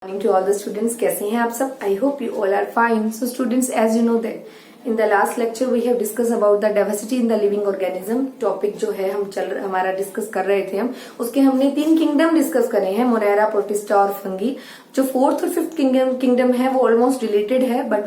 Morning to all the students. कैसे हैं आप सब? I hope you all are fine. So students, as you know that in the last lecture we have discussed about the diversity in the living organism. Topic जो है हमारा discuss कर रहे थे हम उसके हमने 3 किंगडम डिस्कस करे हैं, मोनेरा, प्रोटिस्टा और फंगी. जो 4th और 5th किंगडम है वो ऑलमोस्ट रिलेटेड है, बट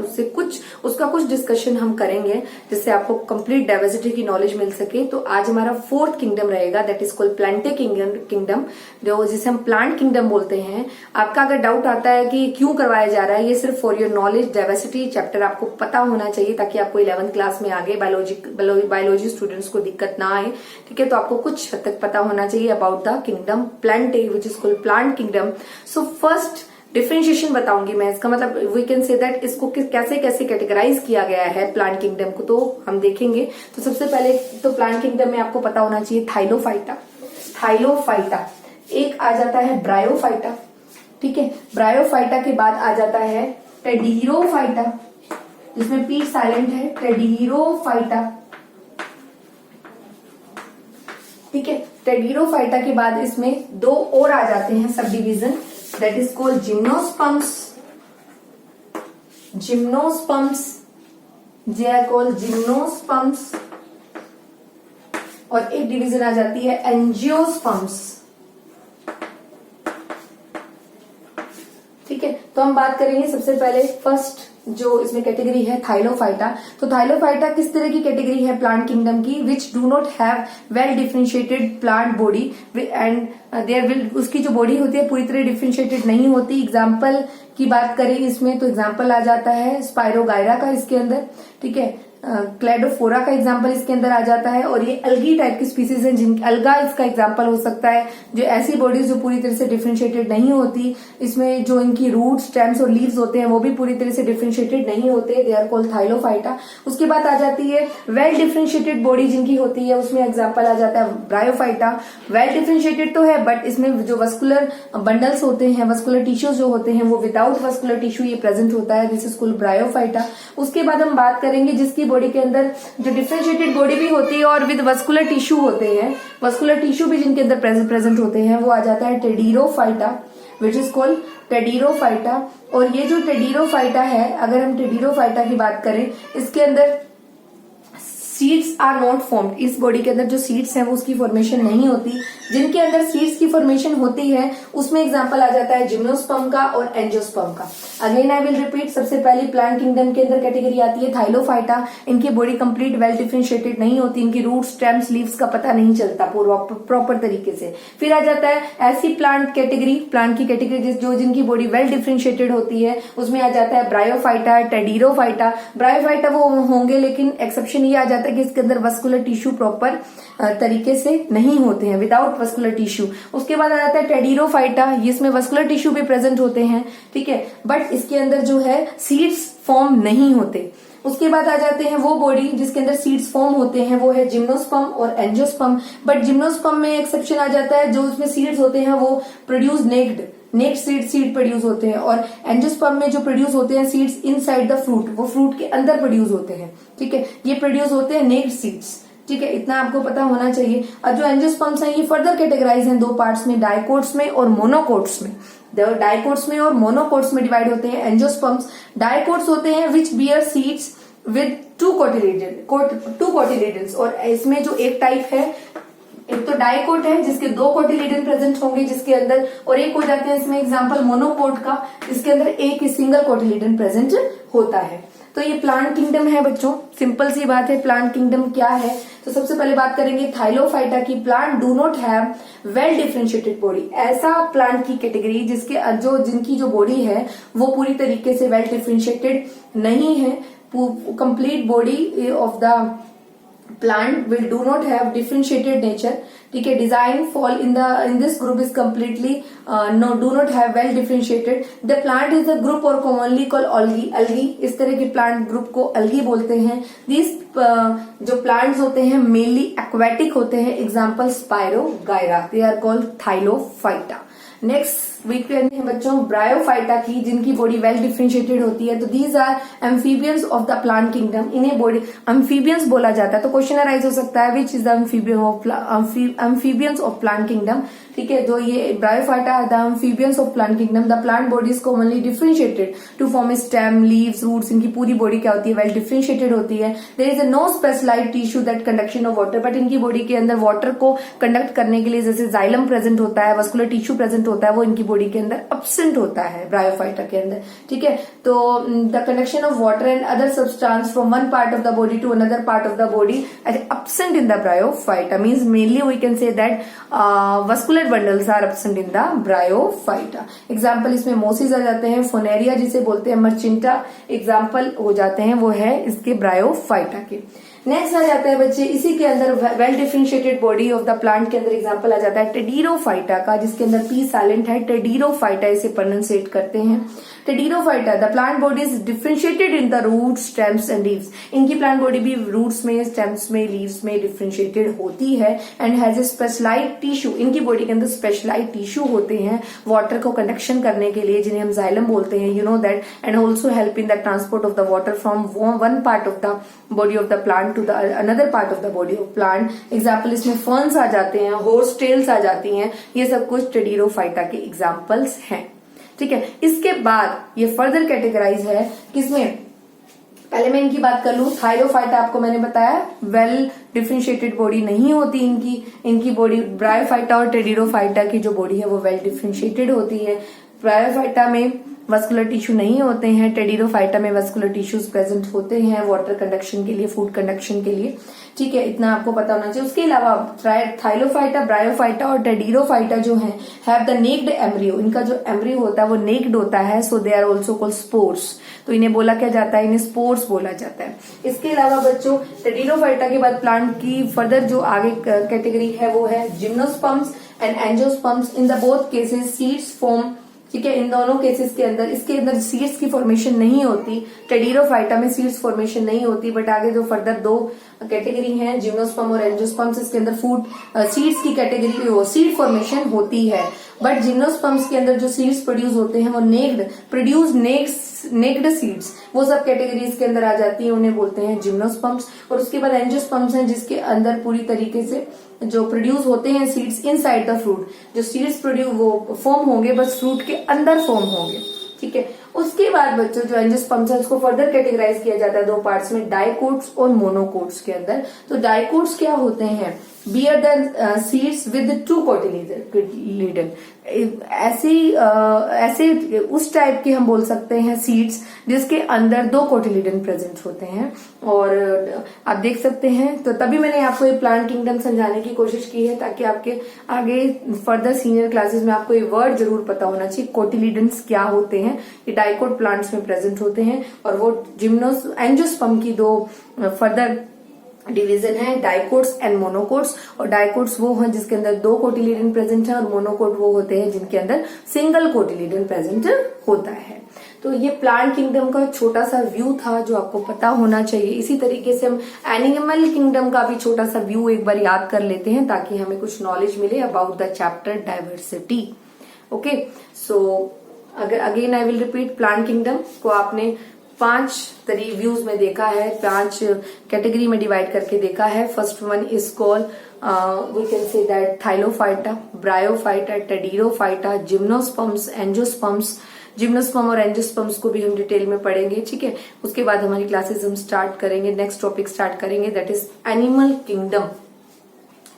उसका कुछ डिस्कशन हम करेंगे जिससे आपको कंप्लीट डाइवर्सिटी की नॉलेज मिल सके. तो आज हमारा 4th किंगडम रहेगा, that is called Plantae kingdom, जो जिसे हम प्लांट किंगडम बोलते हैं. आपका अगर डाउट आता है कि क्यों करवाया जा रहा है, ये सिर्फ for your knowledge. Diversity chapter आपको पता होना चाहिए ताकि आपको 11th क्लास में आगे बायोलॉजी स्टूडेंट्स को दिक्कत ना आए. ठीक है, तो आपको कुछ हद तक पता होना चाहिए about the kingdom Plantae which is called plant kingdom. So first differentiation बताऊंगी मैं. इसका मतलब वी कैन से दैट इसको कैसे कैसे कैटेगराइज किया गया है प्लांट किंगडम को, तो हम देखेंगे. तो सबसे पहले तो प्लांट किंगडम में आपको पता होना चाहिए थाइलोफाइटा. एक आ जाता है ब्रायोफाइटा. ठीक है, ब्रायोफाइटा के बाद आ जाता है टेडिरोफाइटा, जिसमें पी साइलेंट है, टेडिरोफाइटा. ठीक है, टेडिरोफाइटा के बाद इसमें 2 और आ जाते हैं sub division, that is called gymnosperms. They are called gymnosperms. और एक डिवीजन आ जाती है एंजियोस्पर्म्स. ठीक है, तो हम बात करेंगे सबसे पहले फर्स्ट जो इसमें कैटेगरी है थाइलोफाइटा. तो थाइलोफाइटा किस तरह की कैटेगरी है प्लांट किंगडम की? Which do not have well differentiated plant body and there will, उसकी जो बॉडी होती है पूरी तरह डिफरेंशिएटेड नहीं होती. एग्जाम्पल की बात करें इसमें तो एग्जाम्पल आ जाता है स्पाइरोगायरा का इसके अंदर. ठीक है, क्लेडोफोरा का एग्जाम्पल इसके अंदर आ जाता है. और ये अलगी टाइप की स्पीसीज हैं, जिनकी अलगा इसका एग्जाम्पल हो सकता है, जो ऐसी बॉडीज जो पूरी तरह से डिफरेंशिएटेड नहीं होती. इसमें जो इनकी रूट्स, स्टेम्स और लीव्स होते हैं वो भी पूरी तरह से डिफरेंशिएटेड नहीं होते. They are called thallophyta. उसके बाद आ जाती है वेल डिफरेंशिएटेड बॉडी जिनकी होती है, उसमें एग्जाम्पल आ जाता है ब्रायोफाइटा. वेल डिफरेंशिएटेड तो है, बट इसमें जो वस्कुलर बंडल्स होते हैं, वस्कुलर टिश्यूज जो होते हैं वो विदाउट वस्कुलर टिश्यू ये प्रेजेंट होता है. This is called bryophyta. उसके बाद हम बात करेंगे जिसकी बॉडी के अंदर जो डिफरेंशिएटेड बॉडी भी होती है और विद वस्कुलर टिश्यू होते हैं, वस्कुलर टिश्यू भी जिनके अंदर प्रेजेंट होते हैं, वो आ जाता है टेडिरोफाइटा, विच इज कॉल्ड टेडिरोफाइटा. और ये जो टेडिरोफाइटा है, अगर हम टेडिरोफाइटा की बात करें, इसके अंदर सीड्स आर नॉट फॉर्म्ड. इस बॉडी के अंदर जो सीड्स हैं वो उसकी फॉर्मेशन नहीं होती. जिनके अंदर सीड्स की फॉर्मेशन होती है उसमें एग्जांपल आ जाता है जिम्नोस्पर्म का और एंजियोस्पर्म का. Again I will repeat. सबसे पहले प्लांट किंगडम के अंदर कैटेगरी आती है थाइलोफाइटा. इनकी बॉडी कंप्लीट वेल डिफरेंशिएटेड नहीं होती, इनकी रूट, स्टेम्स, लीव्स का पता नहीं चलता प्रॉपर तरीके से. फिर आ जाता है ऐसी प्लांट की कैटेगरी जो जिनकी बॉडी वेल डिफरेंशिएटेड होती है, उसमें आ जाता है ब्रायोफाइटा, टेडिरोफाइटा. ब्रायोफाइटा वो होंगे, लेकिन एक्सेप्शन ये आ जाता है कि इसके अंदर वस्कुलर टिश्यू प्रॉपर तरीके से नहीं होते हैं, विदाउट वस्कुलर टिश्यू. उसके बाद आ जाता है टेडिरोफाइटा, इसमें वस्कुलर टिश्यू भी प्रेजेंट होते हैं. ठीक है, बट इसके अंदर जो है सीड्स फॉर्म नहीं होते. उसके बाद आ जाते हैं वो बॉडी जिसके अंदर सीड्स फॉर्म होते हैं, वो है जिम्नोस्पर्म और एंजियोस्पर्म. बट जिम्नोस्पर्म में एक्सेप्शन आ जाता है, जो उसमें सीड्स होते हैं वो प्रोड्यूस नेक्ड सीड प्रोड्यूस होते हैं. और एंजियोस्पर्म में जो प्रोड्यूस होते हैं सीड्स इनसाइड द फ्रूट, वो फ्रूट के अंदर प्रोड्यूस होते हैं. ठीक है, ये प्रोड्यूस होते हैं नेक्ड सीड्स. ठीक है, इतना आपको पता होना चाहिए. और जो एंजियोस्पर्म्स हैं ये फर्दर कैटेगराइज हैं 2 पार्ट्स में, डाइकोट्स में और मोनोकोट्स में. डाइकोट्स में और मोनोकोट्स में डिवाइड होते हैं एंजियोस्पर्म्स. डाइकोट्स होते हैं विच बियर सीड्स विद 2 कोटिलेडन्स. और इसमें जो एक टाइप है, एक तो डाइकोट है जिसके 2 कोटिलेडन प्रेजेंट होंगे जिसके अंदर, और एक हो जाते हैं इसमें एग्जांपल मोनोकोट का, जिसके अंदर एक सिंगल कोटिलेडन प्रेजेंट होता है. तो ये प्लांट किंगडम है बच्चों. सिंपल सी बात है, प्लांट किंगडम क्या है. तो सबसे पहले बात करेंगे थाइलोफाइटा की. Plant do not have well differentiated body. ऐसा प्लांट की कैटेगरी जिनकी जो बॉडी है वो पूरी तरीके से वेल डिफरेंशिएटेड नहीं है. Complete body of the plant will do not have differentiated nature. ठीक है, design fall in this group is completely do not have well differentiated. The plant is a group or commonly called algae. इस तरह के plant group को algae बोलते हैं. These जो plants होते हैं mainly aquatic होते हैं. Example Spirogyra. They are called Thylophyta. Next week कहते हैं बच्चों ब्रायोफाइटा की, जिनकी बॉडी वेल डिफरेंशिएटेड होती है। तो these are amphibians of the plant kingdom, इन्हें बॉडी एम्फीबियंस बोला जाता है। तो क्वेश्चन अराइज हो सकता है which is the amphibians of plant kingdom, ठीक है। जो ये Bryophyta are the amphibians of plant kingdom, the plant body is commonly differentiated to form stem, leaves, roots, इनकी पूरी बॉडी क्या होती है, वेल डिफरेंशिएटेड होती है। There is no specialised tissue that conduction of water, but इनकी body के अंदर वाटर को कंडक्ट करने के लिए जैसे जाइलम प्रेजेंट होता है, वस्कुलर टिश्यू प्रेजेंट होता है, वो इनकी बॉडी के अंदर एब्सेंट होता है ब्रायोफाइटा के अंदर, ठीक है। तो the conduction of water and other substance from one part of the body to another part of the body as absent in the Bryophyta, means mainly we can say that vascular bundles are absent in the Bryophyta. Example इसमें mosses आ जाते हैं, फोनेरिया जिसे बोलते हैं, मर्चिंटा example हो जाते हैं, वो है इसके ब्रायोफाइटा के। नेक्स्ट आ जाता है बच्चे इसी के अंदर well differentiated body of the plant के अंदर एग्जांपल आ जाता है टेडिरोफाइटा का, जिसके अंदर पी साइलेंट है, टेडिरोफाइटा इसे प्रोनाउंसिएट करते हैं। Pteridophyta the plant body is differentiated in the root, stems and leaves, इनकी प्लांट बॉडी भी रूट्स में, स्टेम्स में, लीव्स में डिफरेंशिएटेड होती है। And has a specialised tissue, इनकी बॉडी के अंदर स्पेशलाइज्ड टिश्यू होते हैं वाटर को कंडक्शन करने के लिए, जिन्हें हम जाइलम बोलते हैं, you know that, and also help in the transport of the water from one part of the body of the plant to the another part of the body of plant. Example इसमें ferns आ जाते हैं, horse tales आ जाती हैं, ये सब कुछ टेडिरोफाइटा के एग्जाम्पल्स हैं, ठीक है। इसके बाद ये फर्दर कैटेगराइज है किसमें, पहले मैं इनकी बात कर लूं। थाइलोफाइटा आपको मैंने बताया वेल डिफरेंशिएटेड बॉडी नहीं होती इनकी बॉडी, ब्रायोफाइटा और टेडिरोफाइटा की जो बॉडी है वो वेल डिफरेंशिएटेड होती है। ब्रायोफाइटा में वस्कुलर टिश्यू नहीं होते हैं, टेडिरोफाइटा में वस्कुलर टिश्यूज प्रेजेंट होते हैं वाटर कंडक्शन के लिए, फूड कंडक्शन के लिए, ठीक है। इतना आपको पता होना चाहिए। उसके अलावा थाइलोफाइटा, ब्रायोफाइटा और टेडिरोफाइटा जो है हैव द नेक्ड एम्ब्रियो, इनका जो एम्ब्रियो होता है वो नेक्ड होता है, so they are also called spores, तो इन्हें बोला क्या जाता है, इन्हें स्पोर्स बोला जाता है। इसके अलावा बच्चों टेडिरोफाइटा के बाद प्लांट की फर्दर जो आगे कैटेगरी है वो है gymnosperms and angiosperms. In the both cases seeds form, ठीक है। इन दोनों केसेस के अंदर इसके अंदर सीड्स की फॉर्मेशन नहीं होती, टेडिरोफाइटा में सीड्स फॉर्मेशन नहीं होती, बट आगे जो फर्दर दो कैटेगरी हैं जिम्नोस्पर्म और एंजियोस्पर्म्स, इसके अंदर फूड सीड्स की कैटेगरी वो सीड फॉर्मेशन होती है। बट जिम्नोस्पर्म्स के अंदर जो सीड्स प्रोड्यूस होते हैं वो नेक्ड सीड्स, वो सब कैटेगरीज के अंदर आ जाती है, उन्हें बोलते हैं जिम्नोस्पर्म्स। और उसके बाद एंजियोस्पर्म्स हैं जिसके अंदर पूरी तरीके से जो प्रोड्यूस होते हैं सीड्स इनसाइड द फ्रूट, जो सीड्स प्रोड्यूस वो फॉर्म होंगे बस फ्रूट के अंदर फॉर्म होंगे, ठीक है। उसके बाद बच्चों जो एंजियोस्पर्म्स है उसको फर्दर कैटेगराइज किया जाता है दो पार्ट्स में, डाइकोट्स और मोनोकोट्स के अंदर। तो डाइकोट्स क्या होते हैं, bear the seeds with two cotyledon, ऐसे उस टाइप के हम बोल सकते हैं सीड्स जिसके अंदर दो कोटिलीडन प्रेजेंट होते हैं। और आप देख सकते हैं, तो तभी मैंने आपको ये प्लांट किंगडम समझाने की कोशिश की है ताकि आपके आगे फर्दर सीनियर क्लासेस में आपको ये वर्ड जरूर पता होना चाहिए, कोटिलीडन्स क्या होते हैं। ये डाइकोट प्लांट्स में प्रेजेंट होते हैं और वो एंजियोस्पर्म की दो फर्दर डिवीजन है, डाइकोट्स एंड मोनोकोट्स। और डाइकोट्स वो हैं जिसके अंदर दो कोटिलीडन प्रेजेंट है और मोनोकोट वो होते हैं जिनके अंदर सिंगल कोटिलीडन प्रेजेंट होता है। तो ये प्लांट किंगडम का छोटा सा व्यू था जो आपको पता होना चाहिए। इसी तरीके से हम एनिमल किंगडम का भी छोटा सा व्यू एक बार याद कर लेते हैं ताकि हमें कुछ नॉलेज मिले about the chapter diversity. Okay, so अगर again I will repeat, plant kingdom को आपने 5 व्यूज में देखा है, 5 कैटेगरी में डिवाइड करके देखा है। First one is called we can say that thallophyta, bryophyta, pteridophyta, gymnosperms, angiosperms. Gymnosperm और एंजियोस्पर्म्स को भी हम डिटेल में पढ़ेंगे, ठीक है। उसके बाद हमारी क्लासेस हम स्टार्ट करेंगे, नेक्स्ट टॉपिक स्टार्ट करेंगे दैट इज एनिमल किंगडम,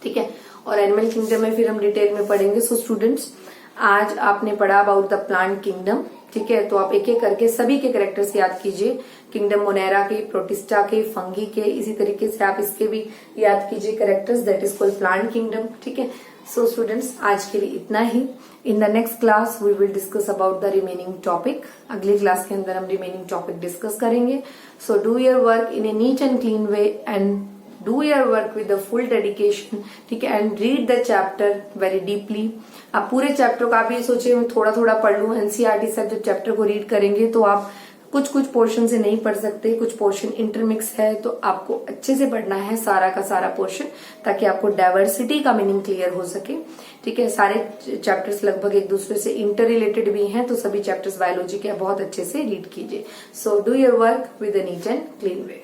ठीक है। और एनिमल किंगडम में फिर हम डिटेल में पढ़ेंगे। सो स्टूडेंट्स, आज आपने पढ़ा अबाउट द प्लांट किंगडम, ठीक है। तो आप एक एक करके सभी के कैरेक्टर्स याद कीजिए, किंगडम मोनेरा के, प्रोटिस्टा के, फंगी के, इसी तरीके से आप इसके भी याद कीजिए characters, that is called plant kingdom, ठीक है। सो स्टूडेंट्स, आज के लिए इतना ही। In the next class we will discuss about the remaining topic. अगली क्लास के अंदर हम रिमेनिंग टॉपिक डिस्कस करेंगे। So do your work in a neat and clean way and do your work with the full dedication, ठीक है, and read the chapter very deeply. आप पूरे chapter का भी सोचिए मैं थोड़ा थोड़ा पढ़ लूं, एनसीईआरटी से जब चैप्टर को रीड करेंगे तो आप कुछ कुछ पोर्शन से नहीं पढ़ सकते, कुछ पोर्शन इंटरमिक्स है, तो आपको अच्छे से पढ़ना है सारा का सारा पोर्शन, ताकि आपको डाइवर्सिटी का मीनिंग क्लियर हो सके। ठीक है, सारे चैप्टर्स लगभग एक दूसरे से इंटर रिलेटेड भी हैं, तो सभी चैप्टर्स बायोलॉजी के बहुत अच्छे से रीड कीजिए। सो do your work with a neat and clean way.